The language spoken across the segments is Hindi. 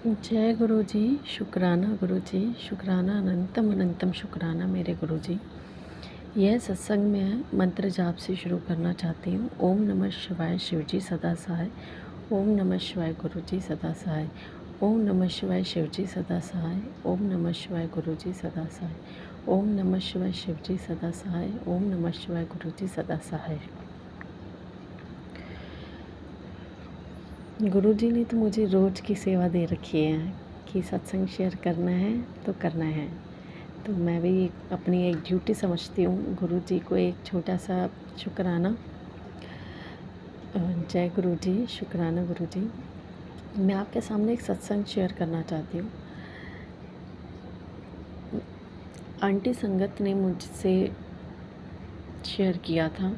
जय गुरु जी। शुक्राना गुरु जी, शुक्राना अनंतम अनंतम शुक्राना मेरे गुरु जी। यह सत्संग मैं मंत्र जाप से शुरू करना चाहती हूँ। ओम नमः शिवाय शिव जी सदा सहाय। ओम नमः शिवाय गुरु जी सदा सहाय। ओम नमः शिवाय शिव जी सदा सहाय। ओम नमः शिवाय गुरु जी सदा सहाय। ओम नमः शिवाय शिव जी सदा सहाय। ओम नमः शिवाय गुरु जी सदा सहाय। गुरु जी ने तो मुझे रोज़ की सेवा दे रखी है कि सत्संग शेयर करना है तो करना है। तो मैं भी अपनी एक ड्यूटी समझती हूँ गुरु जी को एक छोटा सा शुक्राना। जय गुरु जी, शुक्राना गुरु जी। मैं आपके सामने एक सत्संग शेयर करना चाहती हूँ। आंटी संगत ने मुझसे शेयर किया था,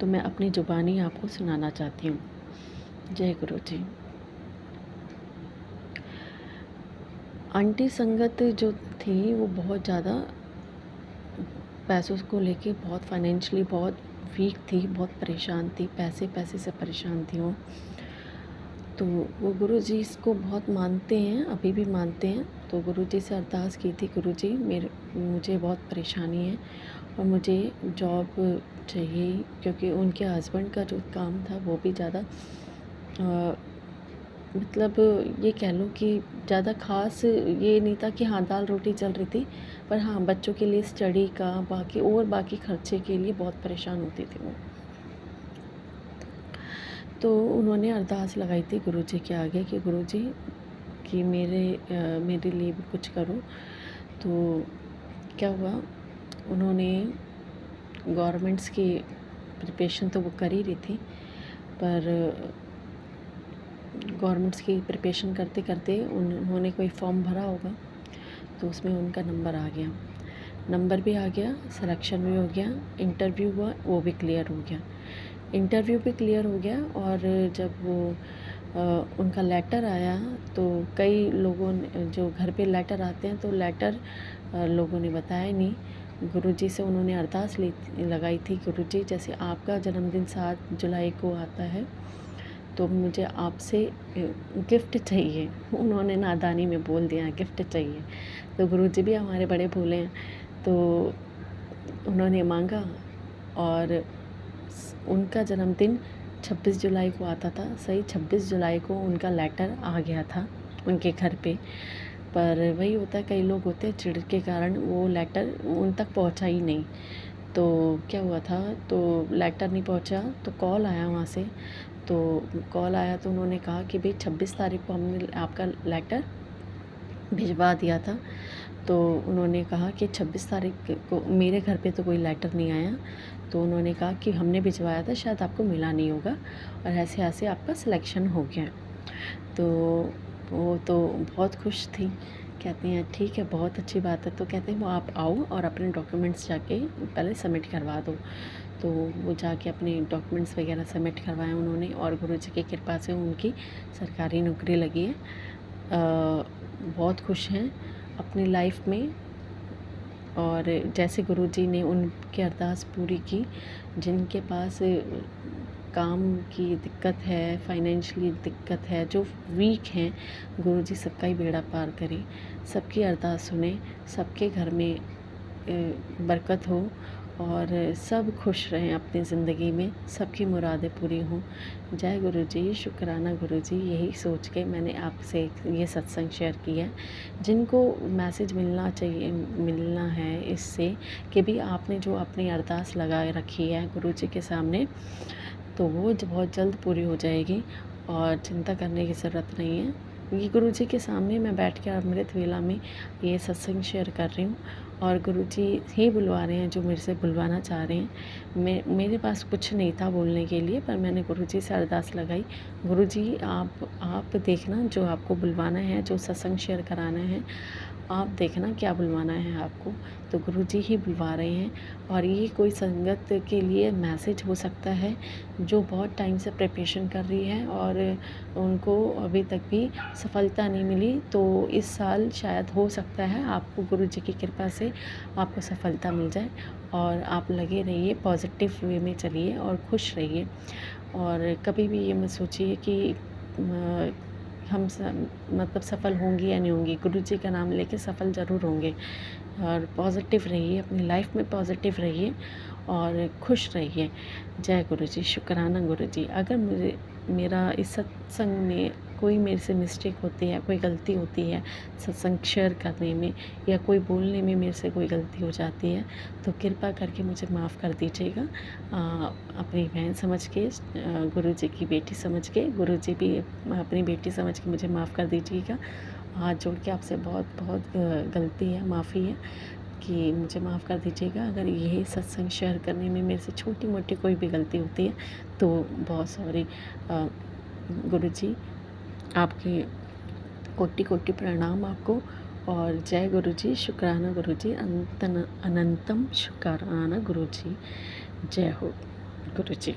तो मैं अपनी ज़ुबानी आपको सुनाना चाहती हूँ। जय गुरु जी। आंटी संगत जो थी वो बहुत ज़्यादा पैसों को लेके बहुत फाइनेंशियली बहुत वीक थी, बहुत परेशान थी, पैसे से परेशान थी वो। तो वो गुरु जी इसको बहुत मानते हैं, अभी भी मानते हैं। तो गुरु जी से अरदास की थी, गुरु जी मुझे बहुत परेशानी है और मुझे जॉब चाहिए, क्योंकि उनके हस्बैंड का जो काम था वो भी ज़्यादा मतलब ये कह लो कि ज़्यादा ख़ास ये नहीं था कि हाँ दाल रोटी चल रही थी, पर हाँ बच्चों के लिए स्टडी का बाकी खर्चे के लिए बहुत परेशान होती थी वो। तो उन्होंने अरदास लगाई थी गुरु जी के आगे कि गुरु जी कि मेरे लिए भी कुछ करो। तो क्या हुआ, उन्होंने गवर्नमेंट्स की प्रिपरेशन तो वो कर ही रही थी, पर गवर्नमेंट्स की प्रिपरेशन करते करते उन्होंने कोई फॉर्म भरा होगा, तो उसमें उनका नंबर भी आ गया, सिलेक्शन भी हो गया, इंटरव्यू हुआ वो भी क्लियर हो गया। इंटरव्यू भी क्लियर हो गया और जब वो उनका लेटर आया तो कई लोगों ने, जो घर पे लेटर आते हैं तो लेटर लोगों ने बताया नहीं। गुरुजी से उन्होंने अरदास लगाई थी, गुरुजी जैसे आपका जन्मदिन 7 जुलाई को आता है तो मुझे आपसे गिफ्ट चाहिए। उन्होंने नादानी में बोल दिया गिफ्ट चाहिए। तो गुरुजी भी हमारे बड़े भोले हैं, तो उन्होंने मांगा और उनका जन्मदिन 26 जुलाई को आता था। सही 26 जुलाई को उनका लेटर आ गया था उनके घर पे। पर वही होता है, कई लोग होते हैं चिढ़ के कारण वो लेटर उन तक पहुंचा ही नहीं। तो क्या हुआ था, तो लेटर नहीं पहुंचा तो कॉल आया वहाँ से। तो कॉल आया तो उन्होंने कहा कि भाई 26 तारीख को हमने आपका लेटर भिजवा दिया था। तो उन्होंने कहा कि 26 तारीख को मेरे घर पे तो कोई लेटर नहीं आया। तो उन्होंने कहा कि हमने भिजवाया था, शायद आपको मिला नहीं होगा और ऐसे ऐसे आपका सिलेक्शन हो गया। तो वो तो बहुत खुश थी, कहती हैं ठीक है बहुत अच्छी बात है। तो कहते हैं वो आप आओ और अपने डॉक्यूमेंट्स जाके पहले सबमिट करवा दो। तो वो जाके अपने डॉक्यूमेंट्स वगैरह सबमिट करवाए उन्होंने और गुरुजी की कृपा से उनकी सरकारी नौकरी लगी है। बहुत खुश हैं अपनी लाइफ में। और जैसे गुरुजी ने उनकी अरदास पूरी की, जिनके पास काम की दिक्कत है, फाइनेंशियली दिक्कत है, जो वीक हैं, गुरुजी सबका ही बेड़ा पार करें, सबकी अरदास सुने, सबके घर में बरकत हो और सब खुश रहें अपनी ज़िंदगी में, सबकी मुरादें पूरी हों। जय गुरु जी, शुक्राना गुरु जी। यही सोच के मैंने आपसे ये सत्संग शेयर किया है। जिनको मैसेज मिलना है इससे कि भी आपने जो अपनी अरदास लगा रखी है गुरु जी के सामने, तो वो बहुत जल्द पूरी हो जाएगी और चिंता करने की ज़रूरत नहीं है। ये गुरु जी के सामने मैं बैठ के अमृत वेला में ये सत्संग शेयर कर रही हूँ और गुरु जी ही बुलवा रहे हैं जो मेरे से बुलवाना चाह रहे हैं। मेरे पास कुछ नहीं था बोलने के लिए, पर मैंने गुरु जी से अरदास लगाई, गुरु जी आप देखना जो आपको बुलवाना है, जो सत्संग शेयर कराना है, आप देखना क्या बुलवाना है आपको। तो गुरु जी ही बुलवा रहे हैं और ये कोई संगत के लिए मैसेज हो सकता है जो बहुत टाइम से प्रिपरेशन कर रही है और उनको अभी तक भी सफलता नहीं मिली। तो इस साल शायद हो सकता है आपको गुरु जी की कृपा से आपको सफलता मिल जाए और आप लगे रहिए, पॉजिटिव वे में चलिए और खुश रहिए। और कभी भी ये मत सोचिए हम मतलब सफल होंगी या नहीं होंगी, गुरु जी का नाम लेके सफल ज़रूर होंगे। और पॉजिटिव रहिए, अपनी लाइफ में पॉजिटिव रहिए और खुश रहिए। जय गुरु जी, शुक्राना गुरु जी। अगर मुझे मेरा इस सत्संग में कोई मेरे से मिस्टेक होती है, कोई गलती होती है सत्संग शेयर करने में, या कोई बोलने में मेरे से कोई गलती हो जाती है, तो कृपा करके मुझे माफ़ कर दीजिएगा। अपनी बहन समझ के, गुरु जी की बेटी समझ के, गुरु जी भी अपनी बेटी समझ के मुझे माफ़ कर दीजिएगा। हाथ जोड़ के आपसे बहुत बहुत गलती है, माफ़ी है कि मुझे माफ़ कर दीजिएगा। अगर यही सत्संग शेयर करने में मेरे से छोटी मोटी कोई भी गलती होती है तो बहुत सॉरी। गुरु जी, आपके कोटि कोटि प्रणाम आपको। और जय गुरु जी, शुक्राना गुरु जी, अनंतम शुक्राना गुरु जी। जय हो गुरु जी।